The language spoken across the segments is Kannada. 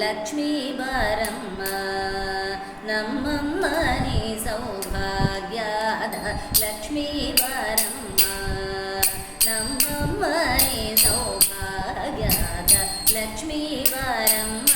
ಲಕ್ಷ್ಮೀ ಬಾರಮ್ಮ ನಮ್ಮಮ್ಮ ನೀ ಸೌಭಾಗ್ಯದ ಲಕ್ಷ್ಮೀ ಬಾರಮ್ಮ ನಮ್ಮಮ್ಮ ನೀ ಸೌಭಾಗ್ಯದ ಲಕ್ಷ್ಮೀ ಬಾರಮ್ಮ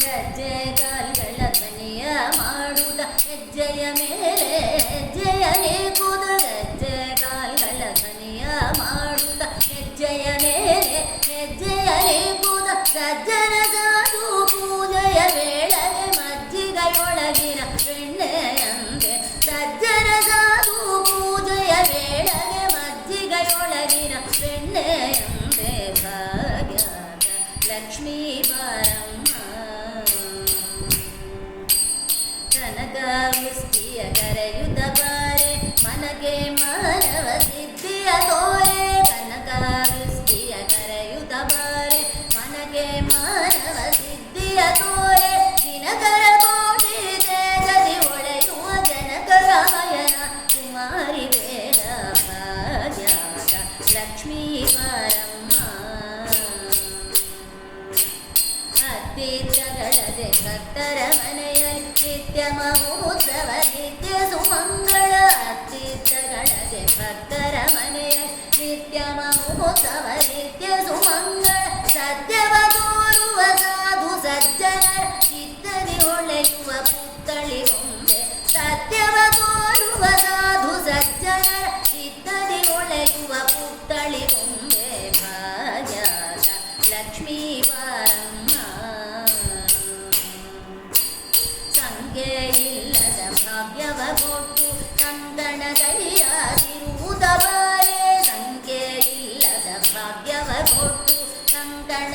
ಗಜ್ಜೆ ಕಾಲ್ಗಳ ಧ್ವನಿಯ ಮಾಡುತ್ತ ಹೆಜ್ಜೆಯ ಮೇಲೆ ಹೆಜ್ಜೆಯನೇ ಕೂದ ಗಜ್ಜೆ ಕಾಲ್ಗಳ ಧ್ವನಿಯ ಮಾಡುತ್ತ ಹೆಜ್ಜೆಯ ಮೇಲೆ ಹೆಜ್ಜೆಯನೇ ಕೂದ ಸಜ್ಜನ ಸಾಧು ಪೂಜೆಯ ವೇಳೆಗೆ ಮಜ್ಜಿಗೆಯೊಳಗಿನ ಬೆಣ್ಣೆಯಂತೆ ಸಜ್ಜನ ಸಾಧು ಪೂಜೆಯ ವೇಳೆಗೆ ಮಜ್ಜಿಗೆಯೊಳಗಿನ ಬೆಣ್ಣೆಯಂತೆ ಭಾಗ್ಯದ ಲಕ್ಷ್ಮೀ ಬಾರಮ್ಮ ಕನಕ ವೃಷ್ಟಿಯ ಕರೆಯುತ್ತ ಬಾರೆ ಮನಗೆ ಮಾನವ ಸಿದ್ಧಿಯ ತೋರೆ ಕನಕ ವೃಷ್ಟಿಯ ಕರೆಯುತ್ತ ಬಾರೆ ಮನಗೆ ಮಾನವ ಸಿದ್ಧಿಯ ತೋರೆ ದಿನಕರ ಕೋಟಿ ತೇಜದಿ ಹೊಳೆಯುವ ಜನಕರಾಯನ ಕುಮಾರಿ ವೇದ ಭಾಗ್ಯದ ಲಕ್ಷ್ಮೀ ಬಾರಮ್ಮ ಅತ್ತಿತ್ತಗಳದೆ ಭಕ್ತರ ಮನೆಯಲ್ಲಿ ನಿತ್ಯ ಮಹೋತ್ಸವ ನಿತ್ಯ ಸುಮಂಗಳ ಅತ್ತಿತ್ತಗಳದೆ ಭಕ್ತರ ಮನೆಯಲ್ಲಿ ನಿತ್ಯ ಮಹೋತ್ಸವ ನಿತ್ಯ ಸುಮಂಗಳ ಸತ್ಯವ ತೋರುವ ಸಾಧು ಸಜ್ಜನರ ಚಿತ್ತದಿ ಹೊಳೆಯುವ ಪುತ್ತಳಿ ಗೊಂಬೆ ಸತ್ಯವ ತೋರುವ ಸಾಧು ಸಜ್ಜನರ ಚಿತ್ತದಿ ಹೊಳೆಯುವ ಪುತ್ತಳಿ ಗೊಂಬೆ ಭಾಗ್ಯದ ಲಕ್ಷ್ಮೀ ಬಾರಮ್ಮ ಸಂಖ್ಯೆ ಇಲ್ಲದ ಭಾಗ್ಯವ ಕೊಟ್ಟು ಕಂಕಣಗೈಯಾದಿರುವುದ ಬಾರೆ ಸಂಖ್ಯೆ ಇಲ್ಲದ ಭಾಗ್ಯವ ಕೊಟ್ಟು ಕಂಕಣ